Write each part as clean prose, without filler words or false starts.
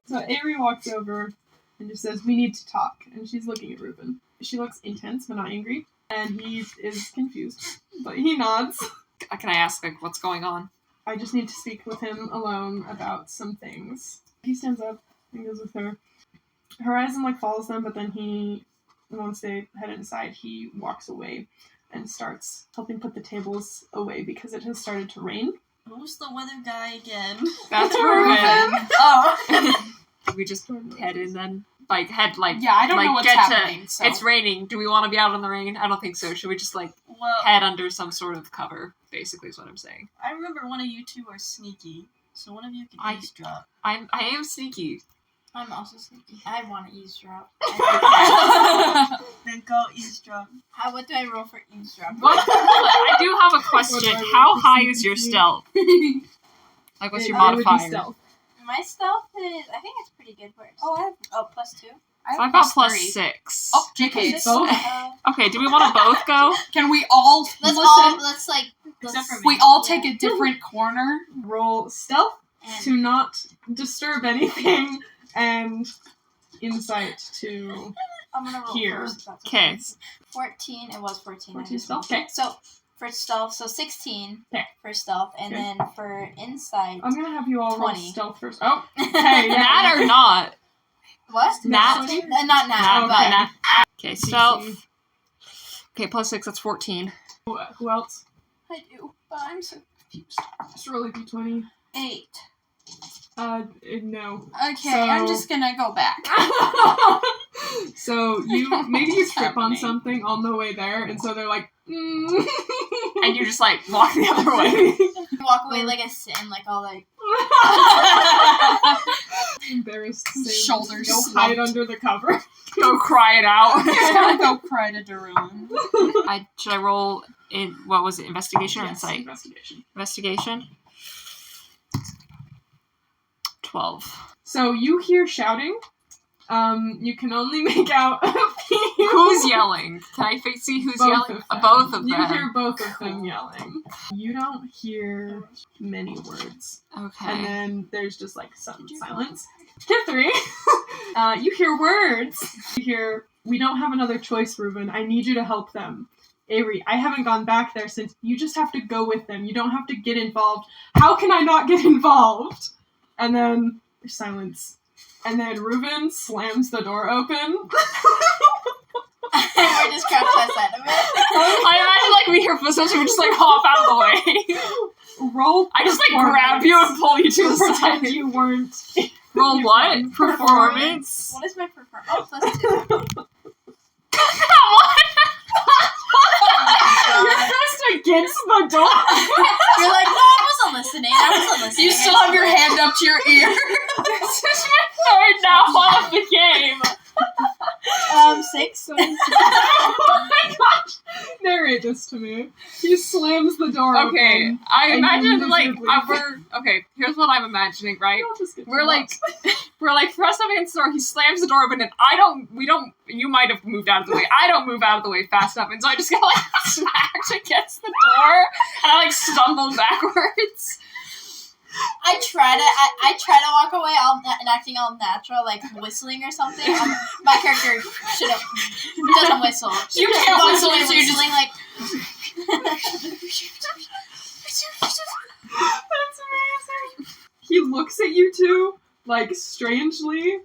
So Avery walks over and just says, "We need to talk." And she's looking at Reuben. She looks intense but not angry. And he is confused. But he nods. Can I ask, like, what's going on? I just need to speak with him alone about some things. He stands up and goes with her. Horizon, like, follows them, but then once they head inside, he walks away and starts helping put the tables away because it has started to rain. Who's the weather guy again? That's Reuben. Oh. We just head in then? Yeah, I don't know what's happening. So. It's raining. Do we want to be out in the rain? I don't think so. Should we just, head under some sort of cover, basically is what I'm saying. I remember one of you two are sneaky, so one of you can eavesdrop. I am sneaky. I'm also sneaky. I want to eavesdrop. Then go eavesdrop. What do I roll for eavesdrop? I do have a question. How high is your stealth? What's your modifier? My stealth is, I think it's pretty good. I have +2. I've got +6. Oh, JK. Both? Okay, do we want to both go? Can we all... We all take a different corner. Roll stealth to not disturb anything, and insight to I'm gonna roll here. Okay. 14. It was 14. 14 stealth. Okay. So for stealth, 16 for stealth, and then for insight. I'm gonna have you all 20. roll stealth first. Oh, hey, Nat or not? What? Nat. Not nat. Okay, stealth. Okay, +6. That's 14. Who else? I do, but I'm so confused. Just roll a d20. 8. No. Okay, I'm just gonna go back. So maybe you trip on something on the way there, and so they're like, and you just walk the other way. Walk away like a sin, all embarrassed. Shoulders. Go hide under the cover. Go cry it out. Go cry to Darun. Should I roll in? What was it? Investigation or Yes, insight? Investigation. 12. So you hear shouting. You can only make out a few. Who's yelling? Can I see who's yelling? Both of them. You hear both of them yelling. You don't hear many words. Okay. And then there's just some silence. Hit 3. You hear words. You hear, "We don't have another choice, Reuben. I need you to help them. Avery, I haven't gone back there since. You just have to go with them. You don't have to get involved. How can I not get involved?" And then there's silence. And then Reuben slams the door open. We're just crouched outside of it. I imagine we hear footsteps and we just hop out of the way. Roll. I just grab you and pull you to the pretend side. you weren't. Roll what? Performance. What is my performance? Oh, +2. You're pressed against the door. You're like, no, I wasn't listening. You still have your hand up to your ear. This is my third now of the game. 6. Oh my gosh! Narrate this to me. He slams the door Okay, open. I imagine miserably okay, here's what I'm imagining, right? I'll just get We're to pressed up against the door, he slams the door open, and you might have moved out of the way. I don't move out of the way fast enough, and so I just get smacked against the door, and I stumble backwards. I try to walk away, and acting all natural, whistling or something. My character doesn't whistle. You can't whistle, so you're whistling That's amazing. He looks at you two, strangely,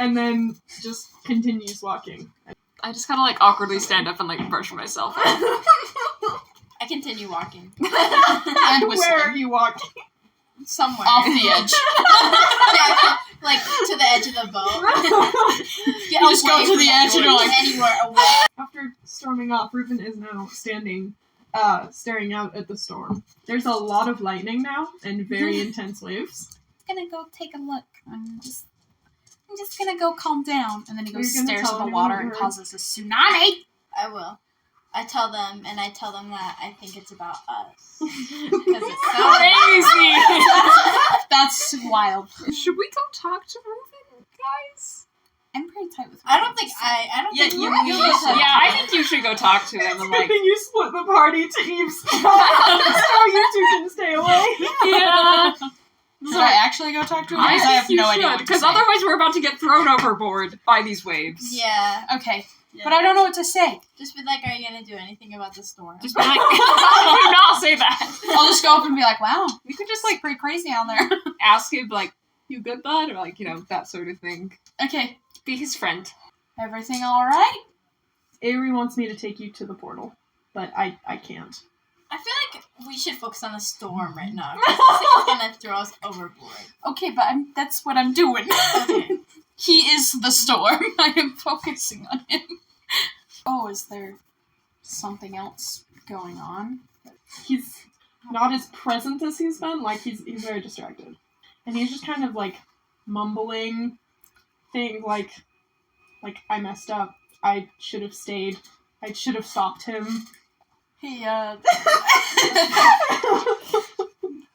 and then just continues walking. I just awkwardly stand up and brush myself. I continue walking. And whistling. Where are you walking? Somewhere. Off the edge. Yeah, to the edge of the boat. You just go to the edge and you're anywhere away. After storming off, Reuben is now standing, staring out at the storm. There's a lot of lightning now, and very intense waves. I'm gonna go take a look. I'm just gonna go calm down. And then he goes stares at the water and causes a tsunami. I will. I tell them that I think it's about us. Because it's so crazy. That's wild. Should we go talk to Reuben, guys? I'm pretty tight with him. I don't think I think you should go talk to him and you split the party to eavesdrop. So you two can stay away. Yeah. Should I actually go talk to him? I Because I have no idea what to because say. otherwise we're about to get thrown overboard by these waves. Yeah. Okay, Yeah. but I don't know what to say. Just be like, are you gonna do anything about the storm? Just be like, do not say that. I'll just go up and be like, wow, You could just it's like pretty crazy out there. ask him like, "You good, bud?" or like that sort of thing. Okay, Be his friend. everything alright? Avery wants me to take you to the portal, but I can't. I feel like we should focus on the storm right now. 'Cause it's gonna throw us overboard. Okay, but that's what I'm doing. Okay. He is the storm. I am focusing on him. Oh, is there something else going on? He's not as present as he's been. Like, he's very distracted. And he's just kind of, like, mumbling things like, I messed up. I should have stayed. I should have stopped him. He,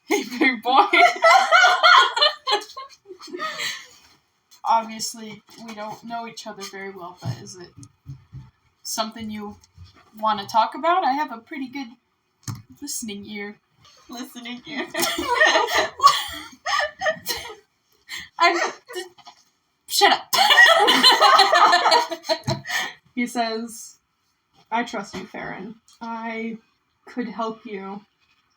Hey, big boy. obviously, we don't know each other very well, but is it something you want to talk about? I have a pretty good listening ear. Listening here. Shut up. He says, I trust you, Farron. I could help you.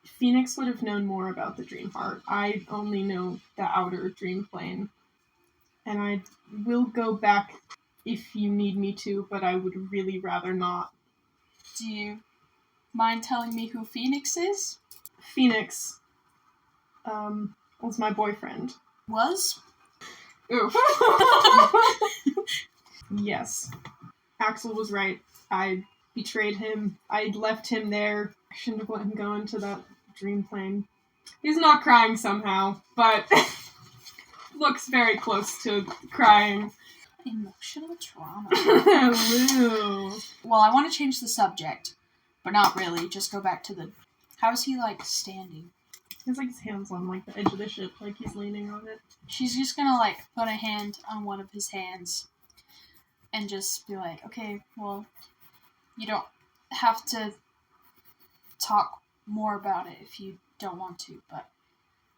Phoenix would have known more about the dream heart. I only know the outer dream plane. And I will go back if you need me to, but I would really rather not. Do you mind telling me who Phoenix is? Phoenix, was my boyfriend. Was? Oof. Yes. Axel was right. I betrayed him. I left him there. I shouldn't have let him go into that dream plane. He's not crying somehow, but looks very close to crying. Emotional trauma. Woo. Well, I want to change the subject, but not really. Just go back to the... How is he, standing? He has, his hands on, the edge of the ship, like he's leaning on it. She's just gonna, put a hand on one of his hands and just be like, okay, well, you don't have to talk more about it if you don't want to, but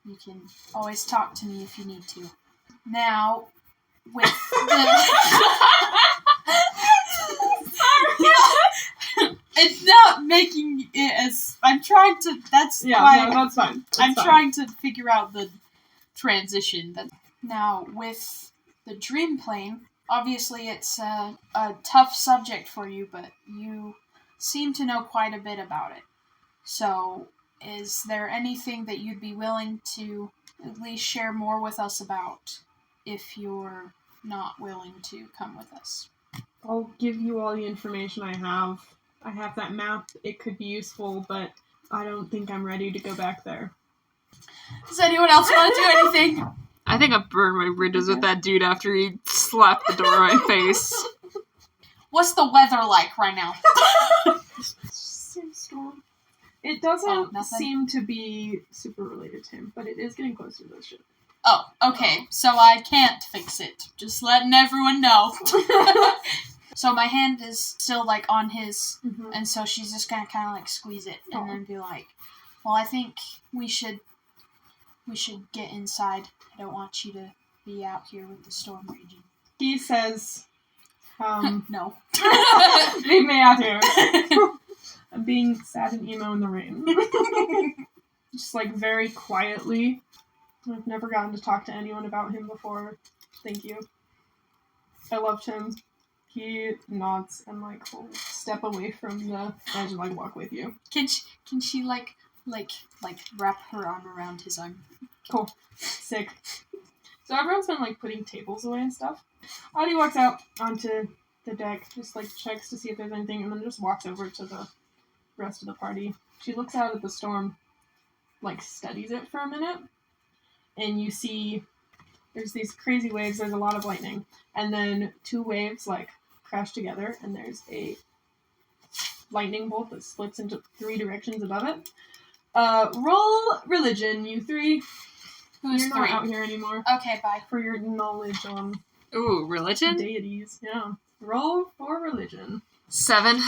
you can always talk to me if you need to. Now, with the... It's not making it as... I'm trying to... That's why... No, that's fine. I'm trying to figure out the transition. Now, with the dream plane, obviously it's a tough subject for you, but you seem to know quite a bit about it. So, is there anything that you'd be willing to at least share more with us about if you're not willing to come with us? I'll give you all the information I have. I have that map. It could be useful, but I don't think I'm ready to go back there. Does anyone else want to do anything? I think I burned my bridges with that dude after he slapped the door in my face. What's the weather like right now? Same storm. It doesn't nothing? seem to be super related to him, but it is getting closer to the ship. Oh, okay. So I can't fix it. Just letting everyone know. So my hand is still, on his, and so she's just gonna kind of, squeeze it, and then be like, well, I think we should get inside. I don't want you to be out here with the storm raging. He says, No. leave me out here. I'm being sad and emo in the rain. Just, very quietly. I've never gotten to talk to anyone about him before. Thank you. I loved him. He nods and, will step away from the edge and, walk with you. Can she wrap her arm around his arm? Cool. Sick. So everyone's been, putting tables away and stuff. Audie walks out onto the deck, just, checks to see if there's anything, and then just walks over to the rest of the party. She looks out at the storm, studies it for a minute, and you see there's these crazy waves, there's a lot of lightning, and then two waves, crash together, and there's a lightning bolt that splits into 3 directions above it. Roll religion, you 3. Who's You're 3? not out here anymore. Okay, bye. For your knowledge on Ooh, religion? deities. Yeah. Roll for religion. 7.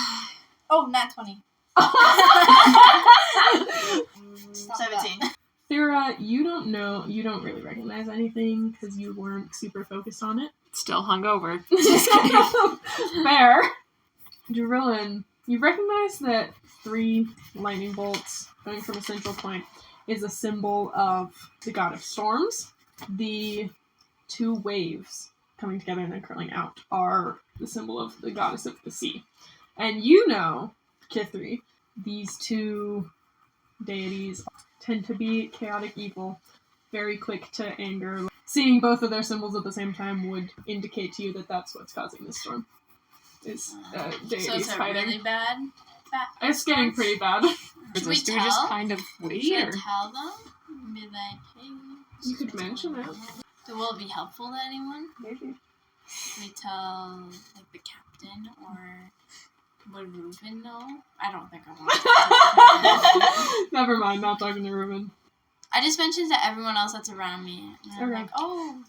Oh, nat 20. Stop 17. Thera, you don't really recognize anything because you weren't super focused on it. Still hungover. Fair. Durillin, you recognize that 3 lightning bolts going from a central point is a symbol of the god of storms. The 2 waves coming together and then curling out are the symbol of the goddess of the sea. And you know, Kithri, these 2 deities tend to be chaotic evil, very quick to anger. Seeing both of their symbols at the same time would indicate to you that that's what's causing this storm. Is deities So it's a fighting. really bad. It's getting pretty bad. Should we Do we just tell? kind of wait? Should I Or? tell them? Be like, hey. this You is could what's mention going it. on. So will it be helpful to anyone? Maybe. Should we tell like the captain or would Reuben know? I don't think I want to. Never mind, not talking to Ruben. I just mentioned to everyone else that's around me. And I'm Okay. like, oh,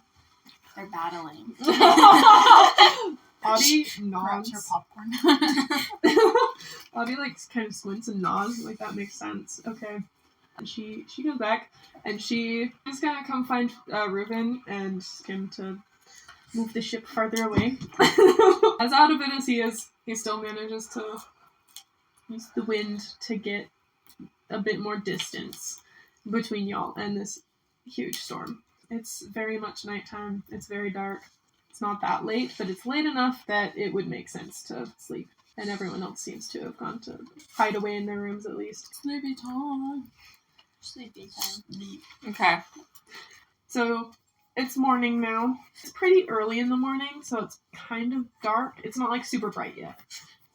they're battling. Audie Grabs nods. her popcorn. Audie like kind of squints and nods, like that makes sense. Okay. And she goes back and she is gonna come find Reuben and ask him to move the ship farther away. As out of it as he is, he still manages to use the wind to get a bit more distance between y'all and this huge storm. It's very much nighttime. It's very dark. It's not that late, but it's late enough that it would make sense to sleep. And everyone else seems to have gone to hide away in their rooms at least. Sleepy time. Sleepy time. Okay. So it's morning now. It's pretty early in the morning, so it's kind of dark. It's not like super bright yet.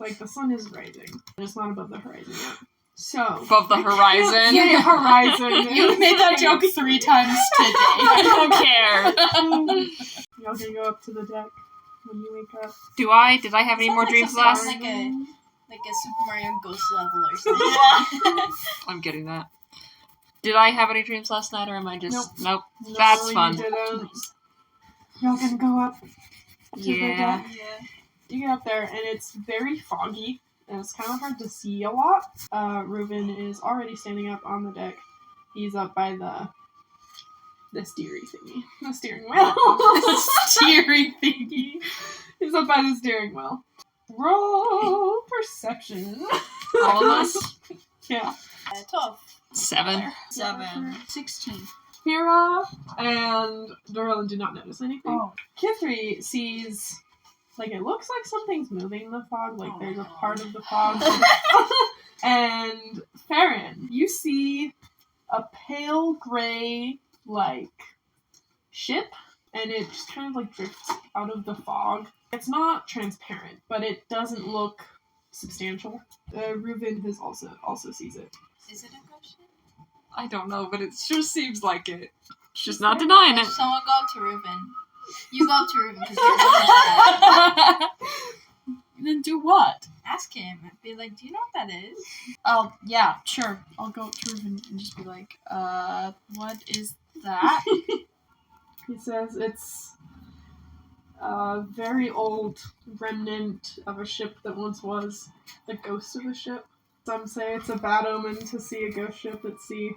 Like the sun is rising. It's not above the horizon yet. So Above the horizon. Yeah, horizon. You've made that joke 3 times today. I don't care. Y'all can go up to the deck when you wake up. Did I have any more dreams Sounds last? like a Super Mario Ghost level or something. I'm getting that. Did I have any dreams last night, or am I just... Nope. No, That's you fun. didn't. Y'all can go up to the Yeah. deck. You get up there, and it's very foggy, and it's kind of hard to see a lot. Reuben is already standing up on the deck. He's up by the steering thingy. The steering wheel. Steering thingy. He's up by the steering wheel. Roll perception. All of us? Yeah. 12. 7. 7. 16. Hira and Dorlin do not notice anything. Oh. Kithri sees, like, it looks like something's moving in the fog, like there's a part of the Oh. fog. And Farron, you see a pale gray, like, ship, and it just kind of, like, drifts out of the fog. It's not transparent, but it doesn't look substantial. Reuben has also sees it. Is it a ghost ship? I don't know, but it sure seems like it. She's not denying it. Someone go up to Reuben. You go up to Reuben because you're the Then do what? Ask him. Be like, do you know what that is? Oh, yeah, sure. I'll go up to Reuben and just be like, what is that? He says it's a very old remnant of a ship that once was the ghost of a ship. Some say it's a bad omen to see a ghost ship at sea.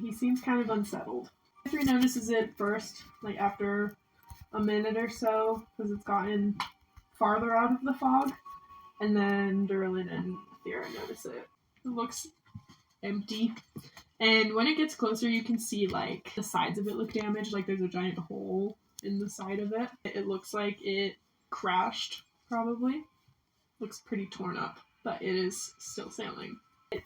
He seems kind of unsettled. Kithri notices it first, like after a minute or so, because it's gotten farther out of the fog. And then Durlin and Thera notice it. It looks empty. And when it gets closer, you can see, like, the sides of it look damaged. Like, there's a giant hole in the side of it. It looks like it crashed, probably. Looks pretty torn up, but it is still sailing. It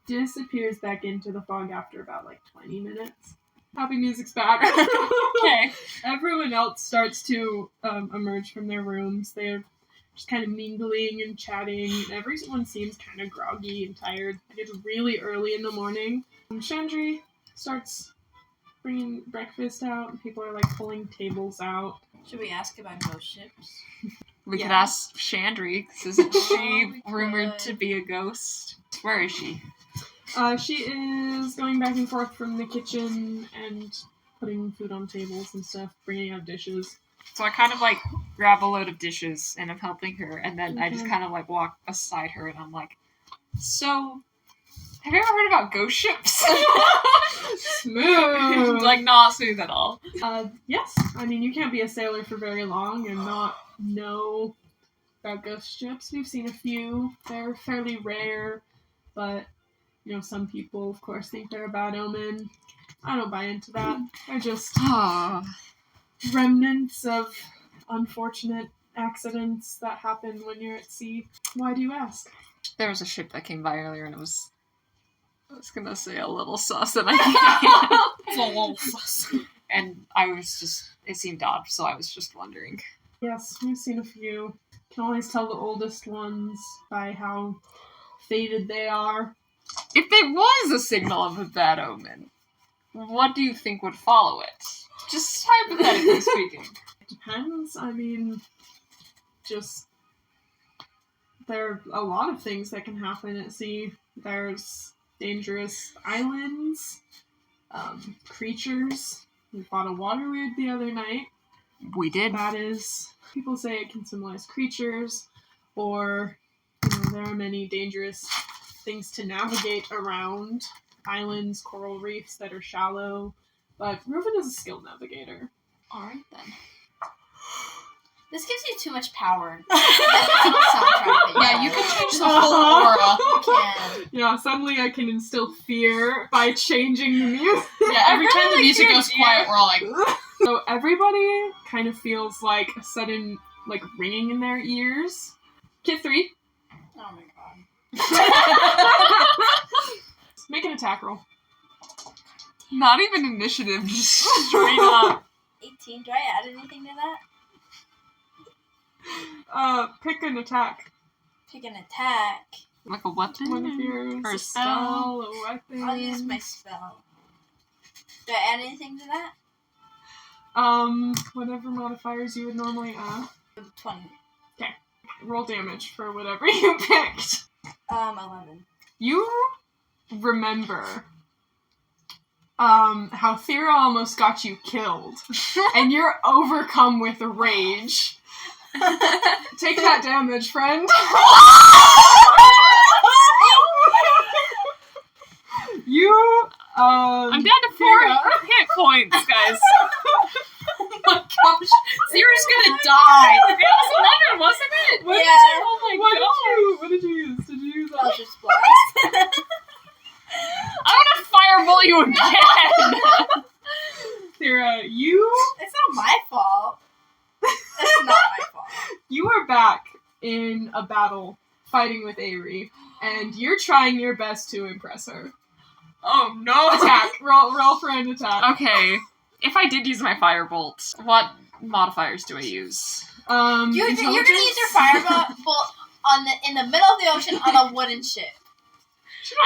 disappears back into the fog after about, like, 20 minutes. Happy music's back. Okay. Everyone else starts to emerge from their rooms. They're just kind of mingling and chatting. Everyone seems kind of groggy and tired. It's really early in the morning. Chandri starts bringing breakfast out, and people are like pulling tables out. Should we ask about ghost ships? We could Yeah. ask Chandri, 'cause isn't she we rumored could. to be a ghost? Where is she? She is going back and forth from the kitchen and putting food on tables and stuff, bringing out dishes. So I kind of like grab a load of dishes and I'm helping her, and then I just Okay. kind of like walk beside her and I'm like, so Have you ever heard about ghost ships? Smooth. Like, not smooth at all. Yes. I mean, you can't be a sailor for very long and not know about ghost ships. We've seen a few. They're fairly rare, but, you know, some people, of course, think they're a bad omen. I don't buy into that. They're just remnants of unfortunate accidents that happen when you're at sea. Why do you ask? There was a ship that came by earlier and I was gonna say a little sus and I can't. It's a little sus. And I was just, it seemed odd, so I was just wondering. Yes, we've seen a few. Can always tell the oldest ones by how faded they are. If there was a signal of a bad omen, what do you think would follow it? Just hypothetically speaking. Depends. I mean, just there are a lot of things that can happen at sea. There's dangerous islands, creatures. We fought a water weird the other night. We did. That is, people say it can symbolize creatures, or, you know, there are many dangerous things to navigate around islands, coral reefs that are shallow, but Reuben is a skilled navigator. Alright then. This gives you too much power. Soundtrack. Yeah, you can change the whole aura. You can. Yeah, suddenly I can instill fear by changing the music. Yeah, every time the music goes quiet, we're all like... So everybody kind of feels like a sudden, like, ringing in their ears. Kid 3. Oh my god. Make an attack roll. Not even initiative, just straight up. 18. Do I add anything to that? Pick an attack. Pick an attack. Like a weapon? One of yours. Or a A spell? a weapon. I'll use my spell. Do I add anything to that? Whatever modifiers you would normally add. 20. Roll damage for whatever you picked. 11. You remember how Thera almost got you killed, and you're overcome with rage. Take that damage, friend. You, I'm down to 4 hit points, guys. Oh my gosh, Zira's gonna die! It was 11, wasn't it? What Yeah. did you, Oh my what did you use? Did you use Eldritch Blast. I want to fireball you again! Thera, you It's not my fault. It's not my fault. you are back in a battle fighting with Avery, and you're trying your best to impress her. Oh no! Attack. Roll for an attack. Okay, if I did use my firebolt, what modifiers do I use? You're gonna use your Intelligence? firebolt in the middle of the ocean on a wooden ship.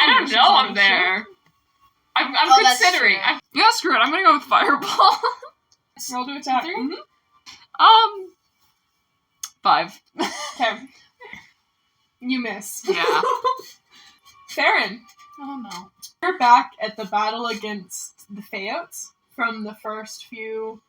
I don't know, I'm there. I'm Oh, that's considering. true. Yeah, screw it, I'm gonna go with fireball. Roll to attack. Three? Mhm. 5. Okay. You miss. Yeah. Farron, Oh no. you're back at the battle against the Fayotes from the first few,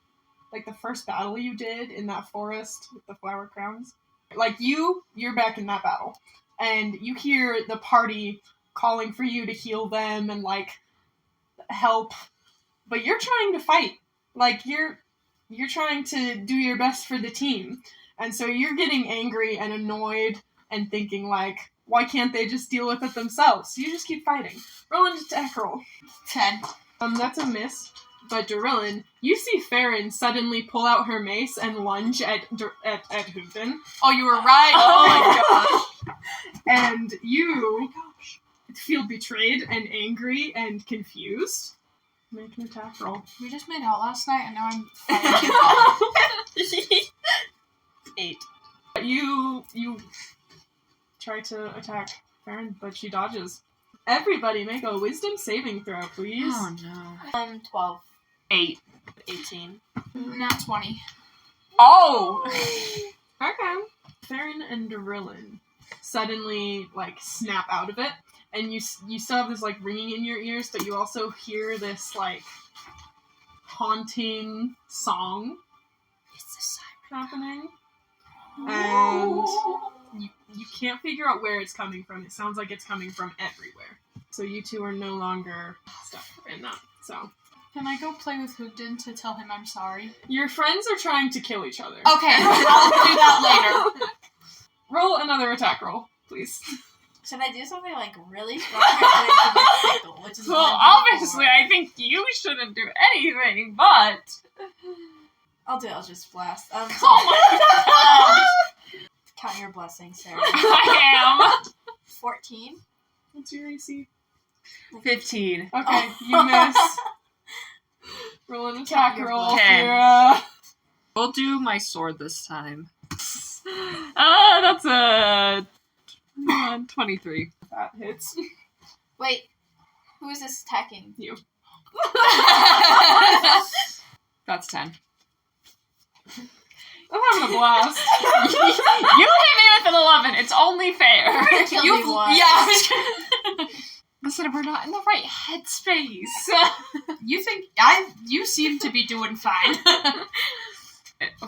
like the first battle you did in that forest with the flower crowns. Like you're back in that battle, and you hear the party calling for you to heal them and like help, but you're trying to fight. Like you're trying to do your best for the team, and so you're getting angry and annoyed and thinking like, why can't they just deal with it themselves? You just keep fighting. Roll an attack roll. 10. That's a miss. But Durillin, you see Farron suddenly pull out her mace and lunge at Hooten. Oh, you were right! Oh my gosh. And you feel betrayed and angry and confused. Make an attack roll. We just made out last night and now I'm fighting. 8. You try to attack Farron, but she dodges. Everybody make a wisdom saving throw, please. Oh no. 12. 8. 18. Nat 20. Oh! Okay. Farron and Durillin suddenly, like, snap out of it, and you still have this, like, ringing in your ears, but you also hear this, like, haunting song It's the siren. happening, and you can't figure out where it's coming from. It sounds like it's coming from everywhere. So you two are no longer stuck in that. So Can I go play with Hoogden to tell him I'm sorry? your friends are trying to kill each other. Okay, I'll do that later. Roll another attack roll, please. Should I do something like really strong or should I do my sickle, which is Well, 1d4? obviously, I think you shouldn't do anything, but... I'll do it. I'll just blast. Oh my Count your blessings, Sarah. I 14. What's your AC? am. 15. Okay, you miss. Roll an attack your roll, Okay. Sarah. We'll do my sword this time. That's a 23. That hits. Wait, who is this attacking? You. That's 10. I'm having a blast. You hit me with an 11. It's only fair. Kill You- me once. Yeah. Listen, we're not in the right headspace. You seem to be doing fine.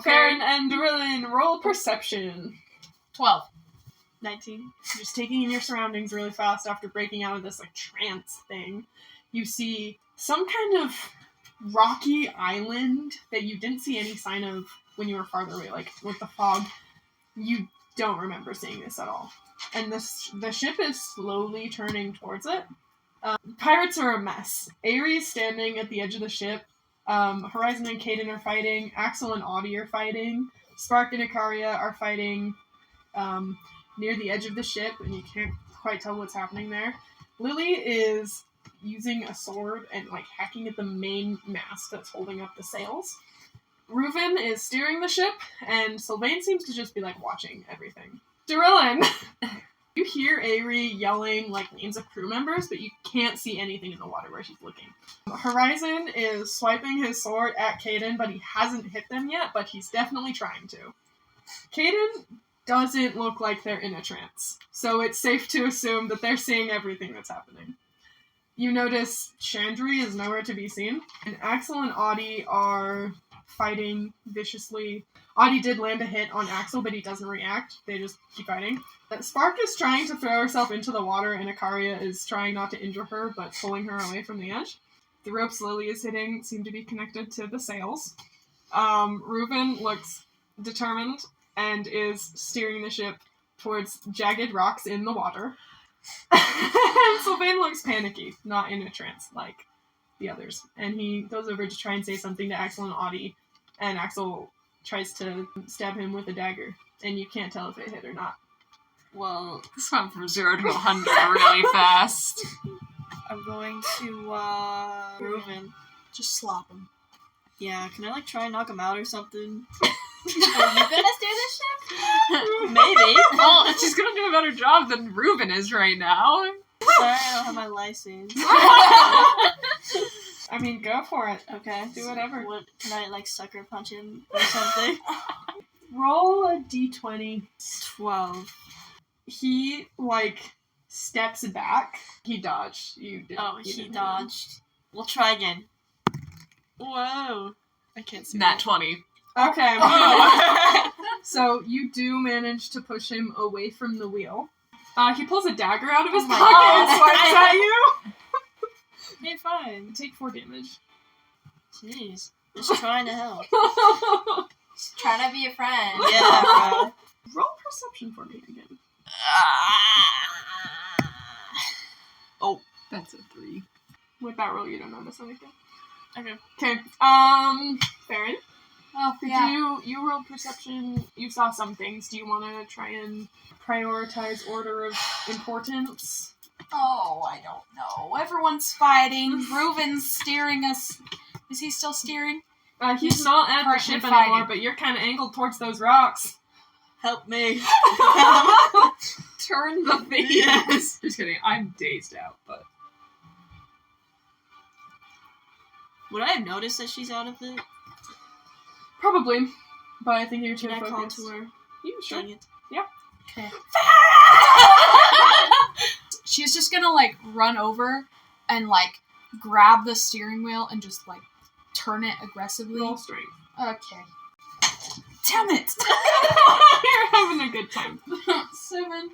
Farron and Dorillin, roll perception. 12. 19. Just taking in your surroundings really fast after breaking out of this like trance thing. You see some kind of rocky island that you didn't see any sign of when you were farther away, like with the fog. You don't remember seeing this at all. And the ship is slowly turning towards it. Pirates are a mess. Ares standing at the edge of the ship. Horizon and Caden are fighting. Axel and Audie are fighting. Spark and Icaria are fighting near the edge of the ship, and you can't quite tell what's happening there. Lily is using a sword and like hacking at the main mast that's holding up the sails. Reuven is steering the ship, and Sylvain seems to just be like watching everything. Dorillin! You hear Avery yelling like names of crew members, but you can't see anything in the water where she's looking. Horizon is swiping his sword at Caden, but he hasn't hit them yet, but he's definitely trying to. Caden doesn't look like they're in a trance, so it's safe to assume that they're seeing everything that's happening. You notice Chandri is nowhere to be seen, and Axel and Audie are fighting viciously. Audie did land a hit on Axel, but he doesn't react. They just keep fighting. Spark is trying to throw herself into the water, and Icaria is trying not to injure her, but pulling her away from the edge. The ropes Lily is hitting seem to be connected to the sails. Reuven looks determined and is steering the ship towards jagged rocks in the water. And Sylvain looks panicky, not in a trance like the others. And he goes over to try and say something to Axel and Audie, and Axel tries to stab him with a dagger, and you can't tell if it hit or not. Well, This went from 0 to 100 really fast. I'm going to, Reuven. Just slap him. Yeah, can I, like, try and knock him out or something? Are you gonna steer this ship? Maybe. Well, she's gonna do a better job than Reuven is right now. Sorry, I don't have my license. I mean, go for it. Okay. Do whatever. What, can I, like, sucker punch him or something? Roll a d20. 12. He, like, steps back. He dodged. You didn't. Oh, you he didn't dodged. We'll try again. Whoa. I can't see Nat that. 20. Okay. So you do manage to push him away from the wheel. He pulls a dagger out of his Oh my pocket and God. swipes at you. Okay, fine. Take 4 damage. Jeez. Just trying to help. Just trying to be a friend. Yeah, bro. Roll perception for me again. That's a 3. With that roll, you don't notice anything. Okay. Okay. Farron, Oh, did yeah. you roll perception? You saw some things. Do you want to try and prioritize order of importance? Oh, I don't know. Everyone's fighting. Reuven's steering us. Is he still steering? He's not at the currently ship fighting. anymore, but you're kind of angled towards those rocks. Help me. Turn the thing. Yes. Just kidding. I'm dazed out, but... Would I have noticed that she's out of it? Probably, but I think you're too Can I call focused. to her? You sure? Dang it. Okay. She's just gonna, like, run over and, like, grab the steering wheel and just, like, turn it aggressively. Roll strength. Okay. Damn it! You're having a good time. 7.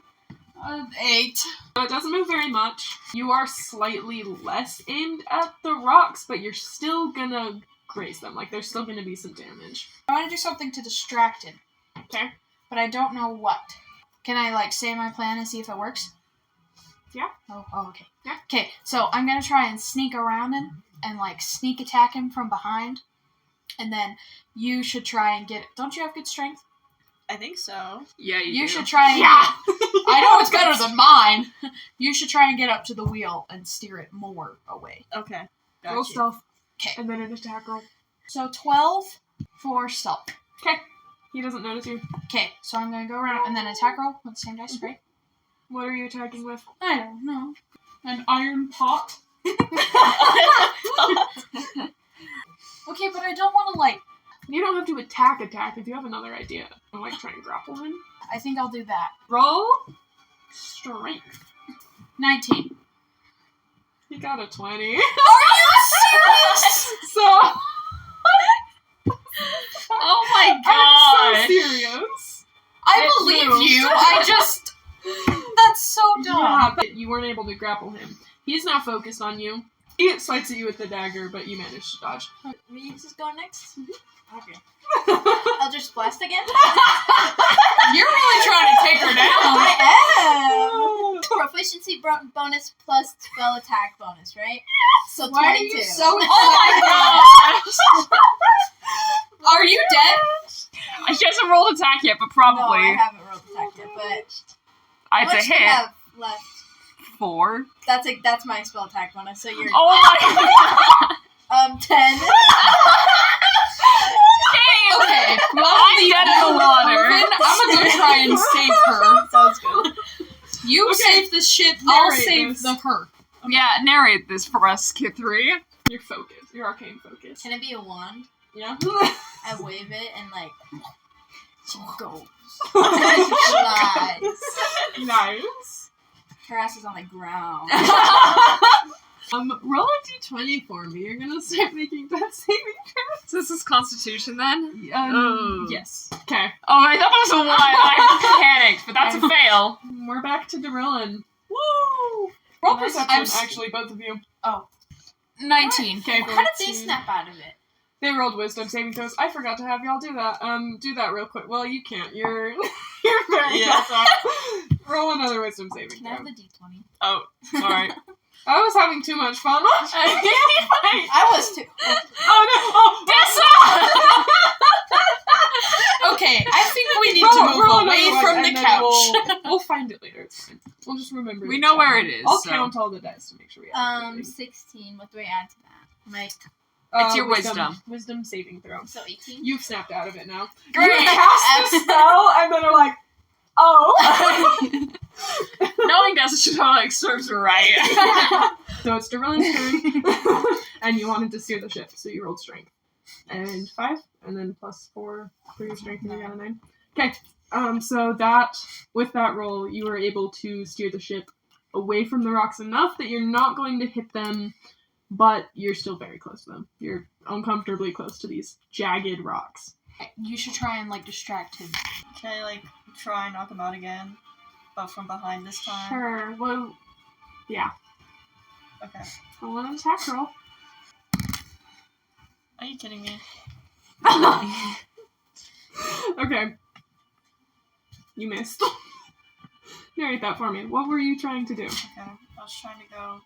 8. So it doesn't move very much. You are slightly less aimed at the rocks, but you're still gonna graze them. Like, there's still gonna be some damage. I want to do something to distract him. Okay. But I don't know what. Can I, like, say my plan and see if it works? Yeah. Oh, okay. Yeah. Okay, so I'm gonna try and sneak around him and, like, sneak attack him from behind. And then you should try and get... Don't you have good strength? I think so. Yeah, You do. should try and... Yeah! I know it's better than mine. You should try and get up to the wheel and steer it more away. Okay. Roll Gotcha. stealth. 'Kay. And then an attack roll. So 12 for stealth. Okay. He doesn't notice you. Okay, so I'm gonna go around and then attack roll with the same dice, right? What are you attacking with? I don't know. An iron pot? Okay, but I don't want to, like... You don't have to attack if you have another idea. I'm like try and grapple him. I think I'll do that. Roll strength. 19. He got a 20. Are you serious? So Oh my I'm god! so serious. I It believe moves. you. I just... That's so dumb. Yeah, but you weren't able to grapple him. He's now focused on you. He swipes at you with the dagger, but you managed to dodge. We just go next? Okay. Eldritch Blast again? You're really trying to take her down. I am! Proficiency bonus plus spell attack bonus, right? So 22. Why are you so Oh my gosh! Are you dead? She hasn't rolled attack yet, but No, probably. I haven't rolled attack yet, but... I'd How say much do you hit. have left? 4. That's my spell attack bonus, so you're... Oh my 10. Okay, well, I'm dead in the water. I'm gonna go try and save her. Sounds good. You Okay, save the ship, I'll narrate save this. the her. Yeah, narrate this for us, Kid 3. You're focused. You're arcane focused. Can it be a wand? Yeah. I wave it and like... She goes. Nice. Flies. Nice. Her ass is on the ground. Roll a d20 for me. You're gonna start making death saving throws. So this is Constitution then? Yes. Okay. Oh, I thought that was a 1. I panicked, but that's a fail. We're back to Darillon. Woo! Roll Nice. perception, actually, both of you. 19. Okay, How did they snap out of it? They rolled wisdom saving throws. I forgot to have y'all do that. Do that real quick. Well, you can't. You're very Yeah. built up. Roll another wisdom saving Can I throw. have the d20? Oh, Sorry. I was having too much fun. I was too. Oh no! Oh, Okay, I think we need to move roll away another one, from the and then couch. We'll find it later. It's fine. We'll just remember. We it's know where fine. it is, I'll so. count all the dice to make sure we have everything. 16. What do I add to that? My It's your wisdom. Wisdom saving throw. so 18. You've snapped out of it now. Great! You cast the spell and then are like, oh. Knowing doesn't show like serves her right. So it's Darillon's turn, and you wanted to steer the ship, so you rolled strength. And 5, and then plus 4 for your strength, and you got a 9. Okay, so with that roll, you were able to steer the ship away from the rocks enough that you're not going to hit them, but you're still very close to them. You're uncomfortably close to these jagged rocks. You should try and, like, distract him. Can I, like, try and knock him out again? But from behind this time? Sure, well, yeah. Okay. Roll an attack roll. Are you kidding me? Okay. You missed. Narrate that for me. What were you trying to do? Okay. I was trying to go...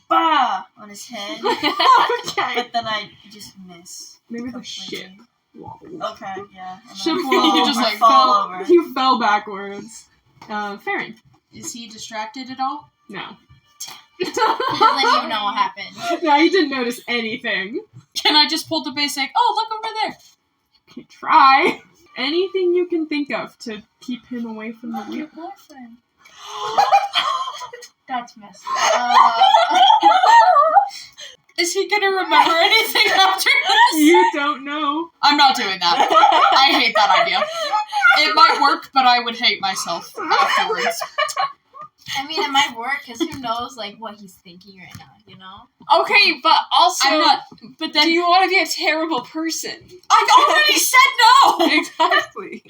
Bah! On his head. Okay. But then I just miss. Maybe the completely. ship wobbled. Okay, yeah. And Ship then wobbled. You just, I like, fall over. You fell backwards. Farron. Is he distracted at all? No. He doesn't even know what happened. No, you didn't notice anything. Can I just pull the basic, oh, look over there? You can try. Anything you can think of to keep him away from the wheel. Your boyfriend. That's messed up. Is he gonna remember anything after this? You don't know. I'm not doing that. I hate that idea. It might work, but I would hate myself afterwards. I mean, it might work, because who knows, like, what he's thinking right now, you know? Okay, but also, I'm not, but then do you want to be a terrible person? I already said no! Exactly.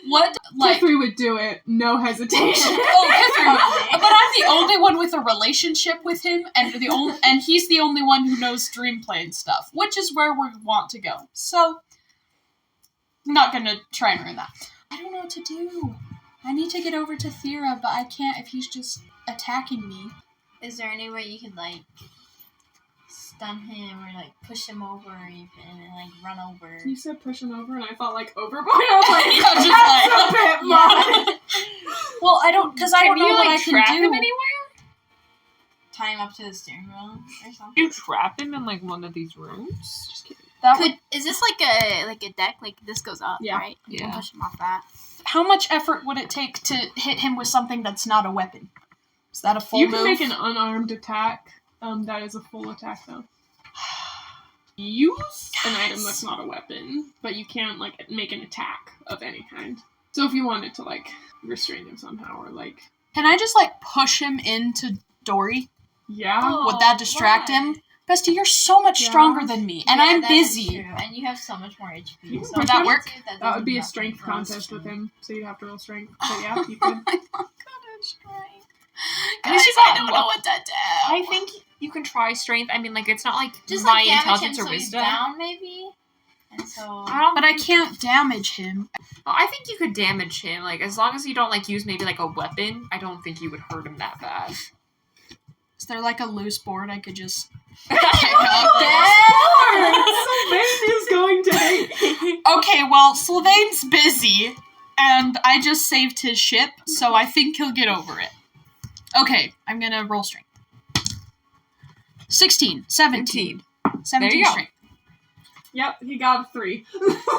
What, like... Kithri would do it, no hesitation. Oh, Kithri. But I'm the only one with a relationship with him, and he's the only one who knows dream plane stuff, which is where we want to go. So, I'm not gonna try and ruin that. I don't know what to do. I need to get over to Thera, but I can't if he's just attacking me. Is there any way you could, like, stun him or, like, push him over even and, like, run over? You said push him over, and I thought, like, overboard. I was like, I'm just that's a bit much. Well, I don't know what I can trap do. him anywhere? Tie him up to the steering wheel or something? You trap him in like one of these rooms? Just kidding. Is this like a deck? Like this goes up, Yeah. right? You can Yeah. push him off that. How much effort would it take to hit him with something that's not a weapon? Is that a full You move? can make an unarmed attack. That is a full attack, though. Use an item that's not a weapon, but you can't, like, make an attack of any kind. So if you wanted to, like, restrain him somehow, or, like... Can I just, like, push him into Dory? Yeah? Would that distract him? Bestie, you're so much Yeah. stronger than me, and Yeah, I'm that is busy. true. And you have so much more HP. Would So that if you work? do, That would be a doesn't strength affect us. contest with him, so you'd have to roll strength. But yeah, you could. Guys, This is I not don't what- know what to do. I think you can try strength. I mean, like, it's not like Just my like damage him intelligence or so he's wisdom. down, maybe. And so But I can't damage him. I think you could damage him. Like, as long as you don't, like, use maybe, like, a weapon, I don't think you would hurt him that bad. Is there, like, a loose board I could just... Sylvain is going to hate. Okay, well, Sylvain's busy, and I just saved his ship, so I think he'll get over it. Okay, I'm gonna roll strength. 17. 17 There you go. strength. Yep, he got a 3.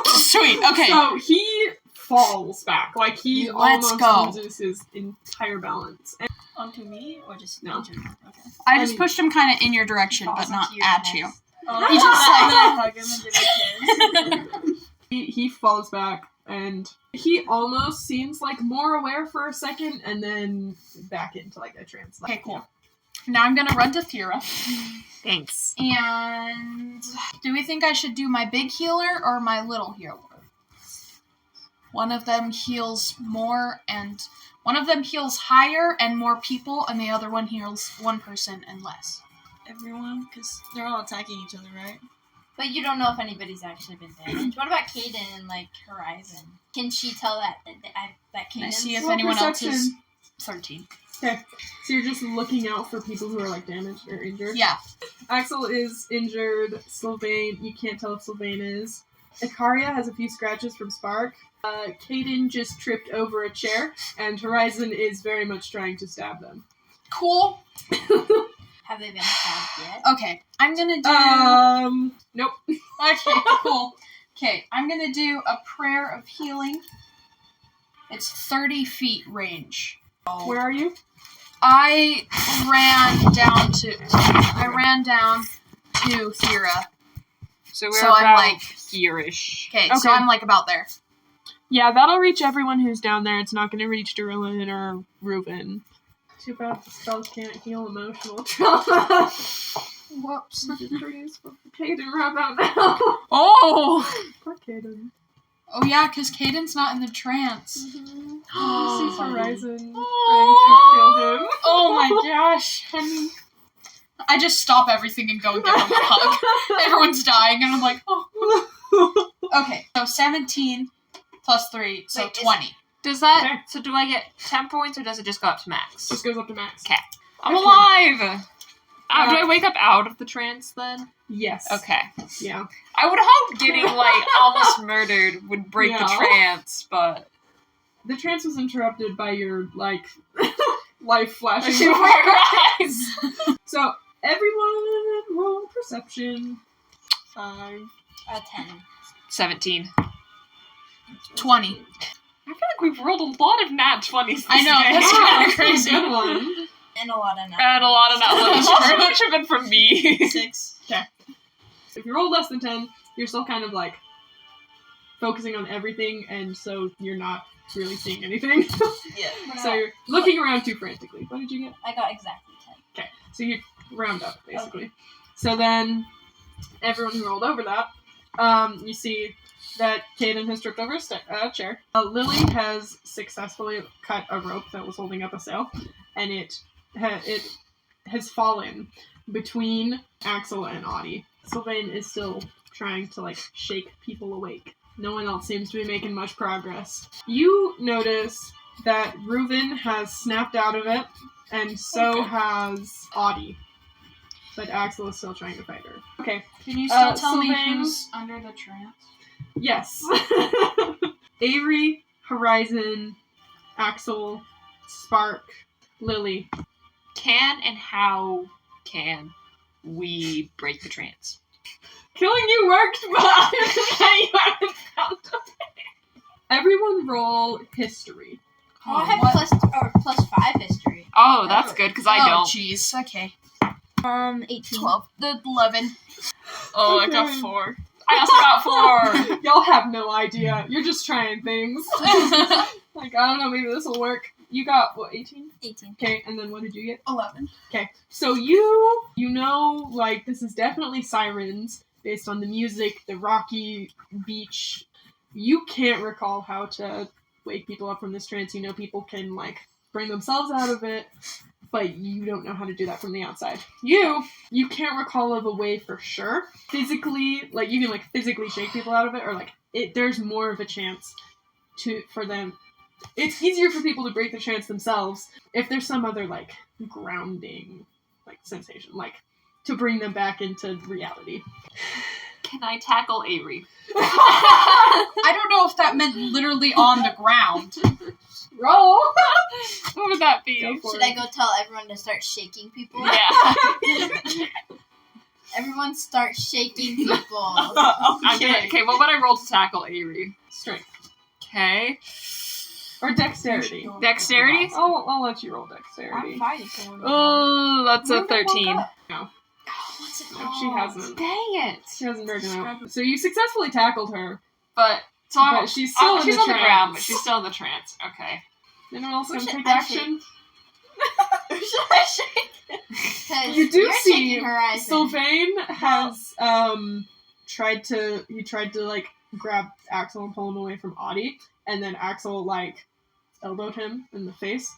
Sweet, okay. So he falls back. Like, he Let's almost go. loses his entire balance. And onto me or just No. in general? Okay. I I just mean- pushed him kind of in your direction, Falls but not into your at chest. you. He just like hug him and give a kiss. he falls back, and he almost seems, like, more aware for a second, and then back into, like, a trance. Okay, cool. Now I'm gonna run to Thera. Thanks. And do we think I should do my big healer or my little healer? One of them heals more, and one of them heals higher and more people, and the other one heals one person and less. Everyone? Because they're all attacking each other, right? But you don't know if anybody's actually been damaged. What about Kaden and like Horizon? Can she tell that Can I Kaden? see if Roll anyone else is perception. 13? Okay, so you're just looking out for people who are, like, damaged or injured. Yeah. Axel is injured. Sylvain, you can't tell if Sylvain is. Ikaria has a few scratches from Spark. Kaden just tripped over a chair, and Horizon is very much trying to stab them. Cool. Have they been stabbed yet? Okay, I'm gonna do... Nope. Okay, cool. Okay, I'm gonna do a prayer of healing. It's 30 feet range. Where are you? I ran down to Thera. So we're So I'm, about like- here-ish. Okay, Okay. so I'm like about there. Yeah, that'll reach everyone who's down there. It's not going to reach Durlin or Reuben. Too bad the spells can't heal emotional trauma. Whoops. Freeze for Kaden right about now. Oh! Poor Kaden. Oh yeah, because Caden's not in the trance. Sees Oh, Horizon trying to kill him. Oh my gosh, honey. I just stop everything and go and give him a hug. Everyone's dying, and I'm like, oh. Okay, so 17 plus 3, so Wait, is- 20. Does that... Okay. So do I get 10 points, or does it just go up to max? Just goes up to max. Okay. I'm Okay. alive! Do I wake up out of the trance, then? Yes. Okay. Yeah. I would hope getting, like, almost murdered would break the No. trance, but... The trance was interrupted by your, like, life flashing Before before your your eyes! So, everyone roll perception. 5. 10. 17. 20. I feel like we've rolled a lot of nat 20s this I know, day. that's kinda That's a crazy. good one. And a lot of numbers. And a lot of nat 20s. Most of which have been from me. 6. If you roll less than 10, you're still kind of, like, focusing on everything, and so you're not really seeing anything. Yeah. So you're looking around too frantically. What did you get? I got exactly 10. Okay, so you round up, basically. So then, everyone who rolled over that, you see that Caden has tripped over a chair. Lily has successfully cut a rope that was holding up a sail, and it has fallen between Axel and Audie. Sylvain is still trying to, like, shake people awake. No one else seems to be making much progress. You notice that Reuven has snapped out of it, and so has Audie. But Axel is still trying to fight her. Okay. Can you still tell me Sylvain? who's under the trance? Yes. Avery, Horizon, Axel, Spark, Lily. Can and how can we break the trance? Killing you worked, but you haven't found a way. Everyone roll history. Oh, I have +5 history. Oh, that's good, because I don't. Jeez. Okay. 18. 12. 11. Oh, I got Okay. 4. I also got 4. Y'all have no idea. You're just trying things. Like, I don't know, maybe this will work. You got, what, 18? 18. Okay, and then what did you get? 11. Okay, so you know, like, this is definitely sirens, based on the music, the rocky beach. You can't recall how to wake people up from this trance. You know people can, like, bring themselves out of it, but you don't know how to do that from the outside. You can't recall of a way for sure. Physically, like, you can, like, physically shake people out of it, or, like, there's more of a chance for them. It's easier for people to break the trance themselves if there's some other, like, grounding, like, sensation, like, to bring them back into reality. Can I tackle Avery? I don't know if that meant literally on the ground. Roll! What would that be? Go for Should it. I go tell everyone to start shaking people? Yeah. Everyone start shaking people. Okay, what would I roll to tackle Avery? Strength. Okay. Or dexterity. Dexterity? I'll let you roll dexterity. I'm fighting someone. Oh, that's a 13. What's it No, called? she hasn't. Dang it. She hasn't broken out. So you successfully tackled her, But but she's still in she's the on the trance. ground, but she's still in the trance. Okay. Anyone else Who gonna should take I action? Who should I shake? 'Cause You do you're see shaking Horizon. Sylvain has tried to like grab Axel and pull him away from Audie, and then Axel like elbowed him in the face.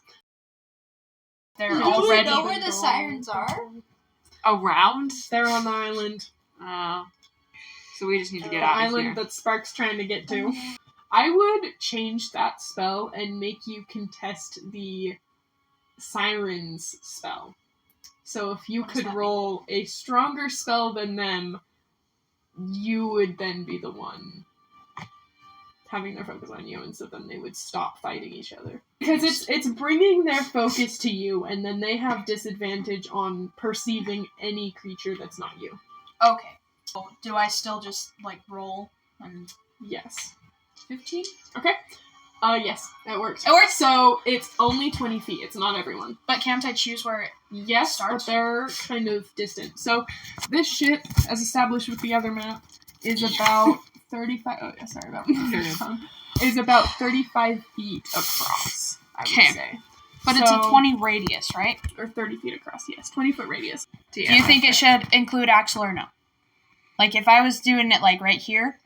They're Do you already. know where the sirens are? Around? They're on the island. So we just need to get The out of island here. that Spark's trying to get to. I would change that spell and make you contest the Sirens spell. So if you What does could that mean? roll a stronger spell than them, you would then be the one having their focus on you, and so then they would stop fighting each other. Because it's bringing their focus to you, and then they have disadvantage on perceiving any creature that's not you. Okay. So do I still just, like, roll? And Yes. 15? Yes, that works. It works! So it's only 20 feet. It's not everyone. But can't I choose where it... Yes, Starts? but they're kind of distant. So this ship, as established with the other map, is about 35... Oh, yeah, sorry about that. Is about 35 feet across, I would Okay. say. But it's a So- 20 radius, right? Or 30 feet across, yes. 20-foot radius. Do you think it should include Axel or no? Like, if I was doing it, like, right here,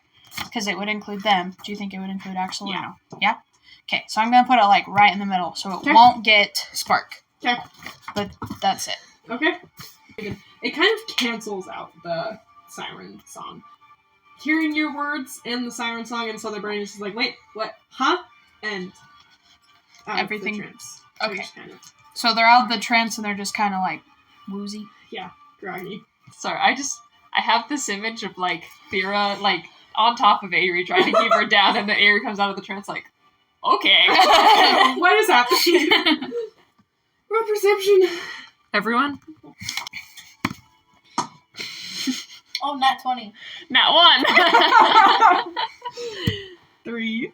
because it would include them, do you think it would include Axel or no? Yeah? Okay, so I'm going to put it, like, right in the middle, so it Okay. won't get Spark. Okay. But that's it. Okay. It kind of cancels out the siren song. Hearing your words and the siren song, and so their brain is just like, wait, what? Huh? And out Everything- of the trance. okay. Just kind of So they're out of the trance and they're just kind of, like, woozy. groggy. Sorry, I have this image of, like, Thera, like, on top of Avery trying to keep her down, and the Avery comes out of the trance like, okay. What is happening? Roll perception. Everyone? Oh, not 20. Not 1. 3.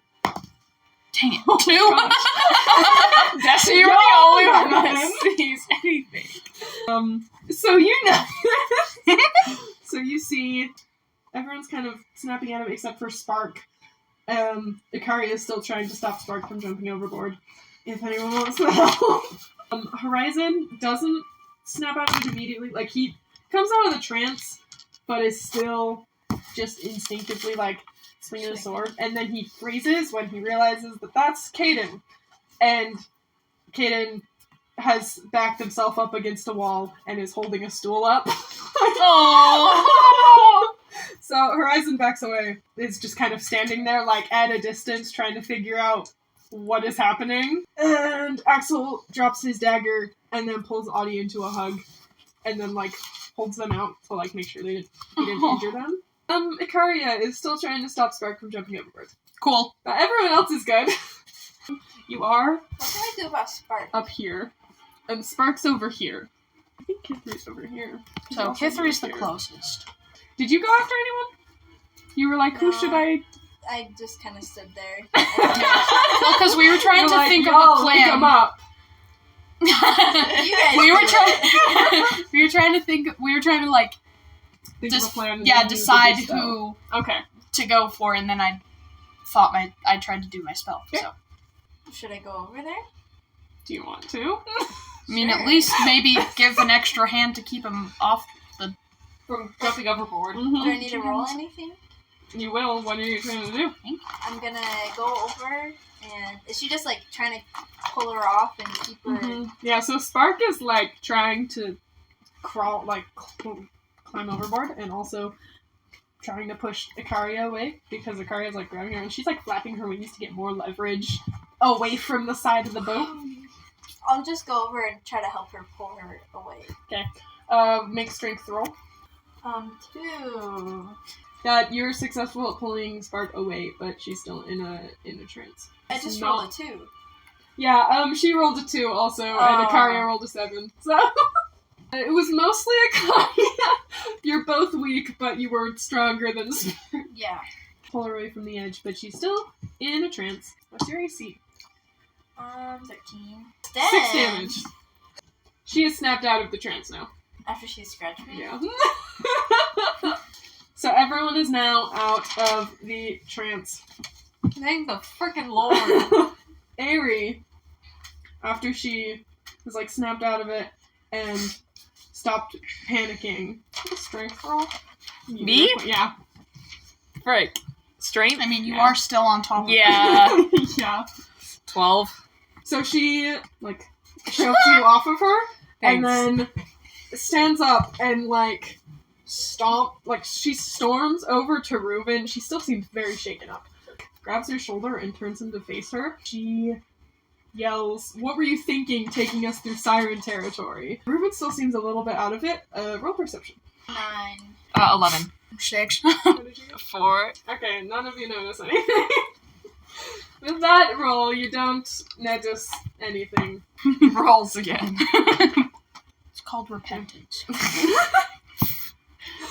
Dang it. 2? That's you're No, the only one no, that sees anything. So you know. So you see everyone's kind of snapping at him except for Spark. Ikari is still trying to stop Spark from jumping overboard. If anyone wants to help. Horizon doesn't snap out of it immediately. Like, he comes out of the trance, but is still just instinctively, like, swinging a sword, and then he freezes when he realizes that that's Caden. And Caden has backed himself up against a wall and is holding a stool up. Oh! So Horizon backs away, is just kind of standing there, like, at a distance, trying to figure out what is happening. And Axel drops his dagger and then pulls Audie into a hug and then, like, holds them out to, like, make sure he didn't injure them. Ikaria is still trying to stop Spark from jumping overboard. Cool. But everyone else is good. You are What can I do about Spark? up here, and Spark's over here. I think Kithri's over here. He's So also Kithri's the over here. closest. Did you go after anyone? You were like, who No. should I... I just kind of stood there. Well, because we were trying You're to like, think of "Y'all a link 'em plan. up. You guys we were do it. trying. we were trying to think. We were trying to like, Think of a plan and yeah, then use the decide big spell. who Okay. to go for, and then I tried to do my spell. Okay. So Should I go over there? Do you want to? I mean, Sure. at least maybe give an extra hand to keep him off. From jumping overboard. Do I need to roll anything? You will. What are you trying to do? I'm gonna go over, and is she just like trying to pull her off and keep her? Yeah, so Spark is, like, trying to crawl, like, climb overboard, and also trying to push Ikaria away, because Ikaria's, like, grabbing her, and she's, like, flapping her wings to get more leverage away from the side of the boat. I'll just go over and try to help her pull her away. Make strength roll. 2. That you're successful at pulling Spark away, but she's still in a trance. I just Not- rolled a 2. Yeah, she rolled a 2 also, and Oh. Ikaria rolled a 7. So it was mostly Ikaria. You're both weak, but you were stronger than Spark. Yeah. Pull her away from the edge, but she's still in a trance. What's your AC? 13. 6 damage. She is snapped out of the trance now. After she scratched me. Yeah. So everyone is now out of the trance. Thank the freaking Lord. Ari, after she was, like, snapped out of it and stopped panicking. Strength roll? Me? Yeah. Frick. Strength? I mean, you Yeah. are still on top. Yeah. Yeah. 12. So she, like, shoves you off of her, and then stands up and, like, she storms over to Reuben. She still seems very shaken up. Grabs her shoulder and turns him to face her. She yells, "What were you thinking taking us through Siren territory?" Reuben still seems a little bit out of it. Roll perception. 9. 11. 6. What did you get? 4. Okay, none of you notice anything. With that roll, you don't notice anything. Rolls again. It's called repentance.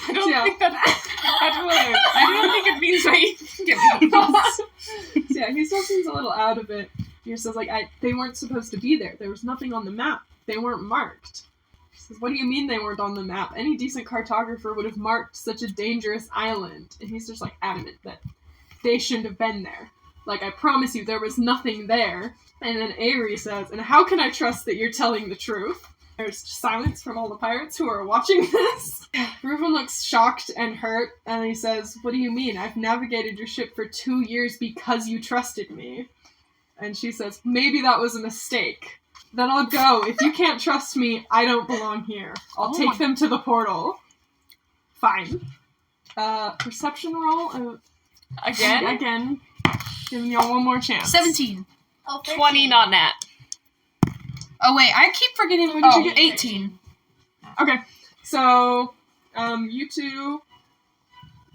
I don't Yeah. think that's words. I don't think it means what you think it means. Yeah, he still seems a little out of it. He says, like, they weren't supposed to be there. There was nothing on the map. They weren't marked. He says, what do you mean they weren't on the map? Any decent cartographer would have marked such a dangerous island. And he's just, like, adamant that they shouldn't have been there. Like, I promise you, there was nothing there. And then Ari says, and how can I trust that you're telling the truth? There's silence from all the pirates who are watching this. Reuben looks shocked and hurt, and he says, what do you mean? I've navigated your ship for 2 years because you trusted me. And she says, maybe that was a mistake. Then I'll go. If you can't trust me, I don't belong here. I'll Oh take my- them to the portal. Fine. Perception roll. Again? Again. Giving y'all one more chance. 17. Oh, 13. 20, not nat. Oh wait, I keep forgetting. What did you Oh, get? 18. Okay, so, you two,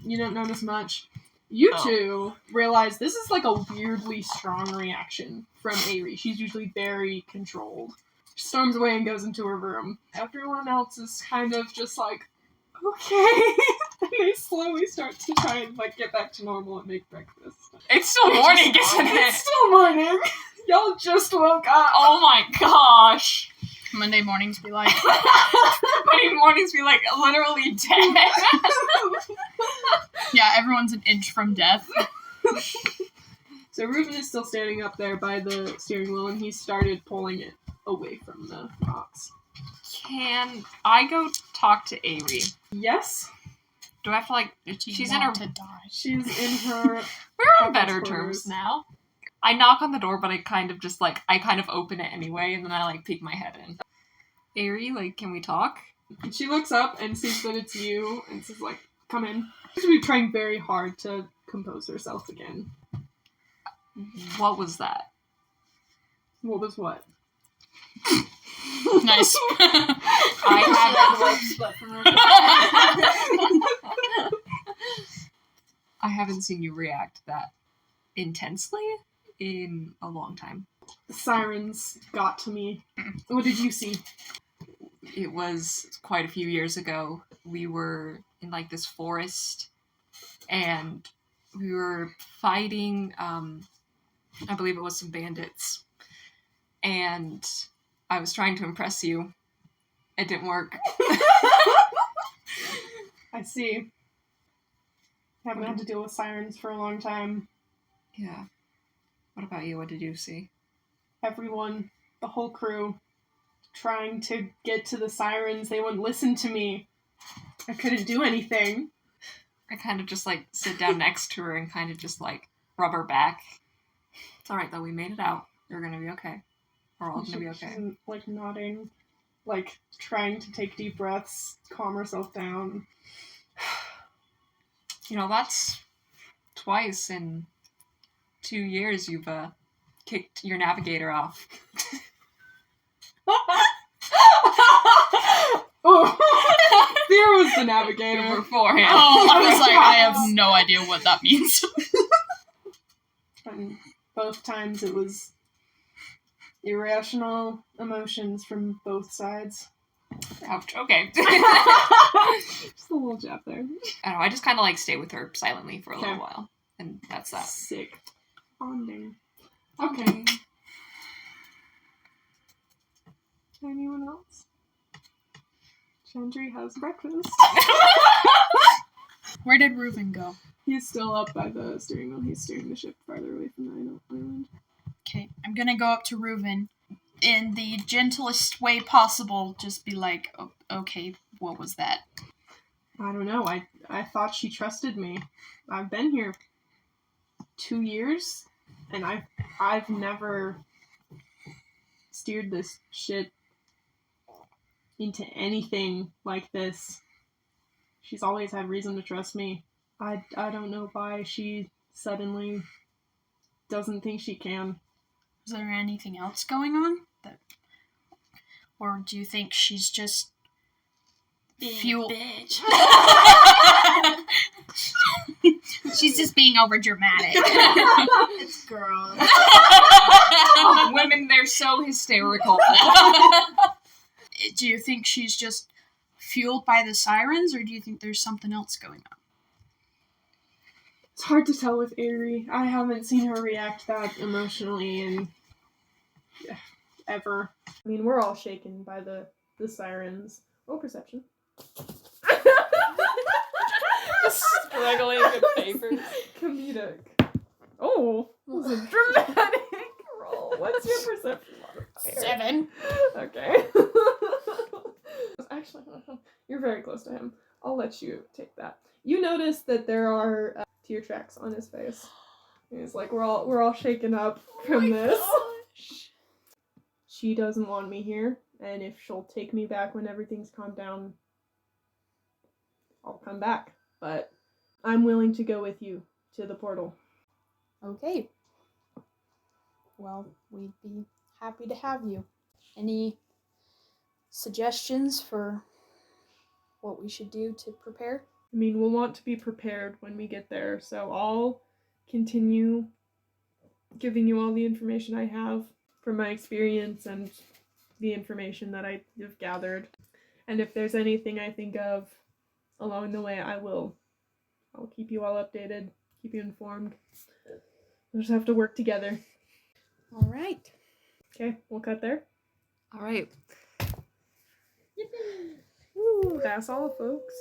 you don't notice much. You two realize this is, like, a weirdly strong reaction from Ari. She's usually very controlled. She storms away and goes into her room. Everyone else is kind of just like, okay. And they slowly start to try and, like, get back to normal and make breakfast. It's still morning, isn't It's it? still morning. Y'all just woke up. Oh my gosh. Monday mornings be like, Monday mornings be like literally dead. yeah, everyone's an inch from death. So Reuben is still standing up there by the steering wheel, and he started pulling it away from the rocks. Can I go talk to Avery? Yes. Do I have to like? Do you She's in want her. to die? She's in her. We're on better Quarters. terms now. I knock on the door, but I kind of just like I kind of open it anyway, and then I like peek my head in. Ari, like, can we talk? And she looks up and sees that it's you, and says, like, come in. She's been trying very hard to compose herself again. What was that? What was what? Nice. I haven't seen you react that intensely in a long time. The sirens got to me. What did you see? It was quite a few years ago. We were in like this forest and we were fighting, I believe it was some bandits. And I was trying to impress you. It didn't work. I see. Haven't had to deal with sirens for a long time. Yeah. What about you? What did you see? Everyone, the whole crew, trying to get to the sirens. They wouldn't listen to me. I couldn't do anything. I kind of just like sit down next to her and kind of just like rub her back. It's alright though, we made it out. You're gonna be okay. We're all gonna be okay. She's, like, nodding, like, trying to take deep breaths, calm herself down. You know, that's twice in 2 years you've kicked your navigator off. Oh, there was the navigator. Beforehand. Oh, I was like, I have no idea what that means. And both times it was irrational emotions from both sides. Ouch. Okay. Just a little jab there. I don't know, I just kind of like stay with her silently for a Okay. little while. And that's that. Sick. Bonding. Okay. Anyone else? Chandri has breakfast. Where did Reuben go? He's still up by the steering wheel. He's steering the ship farther away from the island. Okay, I'm gonna go up to Reuben in the gentlest way possible. Just be like, oh, okay, what was that? I don't know. I thought she trusted me. I've been here 2 years, and I've never steered this shit into anything like this. She's always had reason to trust me. I don't know why she suddenly doesn't think she can. Is there anything else going on? Or do you think she's just fuel? Bitch. She's just being over dramatic. It's girls. Oh, women, they're so hysterical. Do you think she's just fueled by the sirens, or do you think there's something else going on? It's hard to tell with Ari. I haven't seen her react that emotionally in ever. I mean, we're all shaken by the sirens. Roll perception. Struggling with papers. Comedic. Oh, that was a dramatic roll. What's your perception modifier? 7. Okay. Actually, you're very close to him. I'll let you take that. You notice that there are tear tracks on his face. He's like, we're all shaken up from this. Gosh. She doesn't want me here, and if she'll take me back when everything's calmed down, I'll come back. But I'm willing to go with you to the portal. Okay. Well, we'd be happy to have you. Any suggestions for what we should do to prepare? I mean, we'll want to be prepared when we get there, so I'll continue giving you all the information I have from my experience and the information that I have gathered. And if there's anything I think of along the way, I'll keep you all updated, keep you informed. We'll just have to work together. All right. Okay, we'll cut there. All right. Woo, that's all, folks.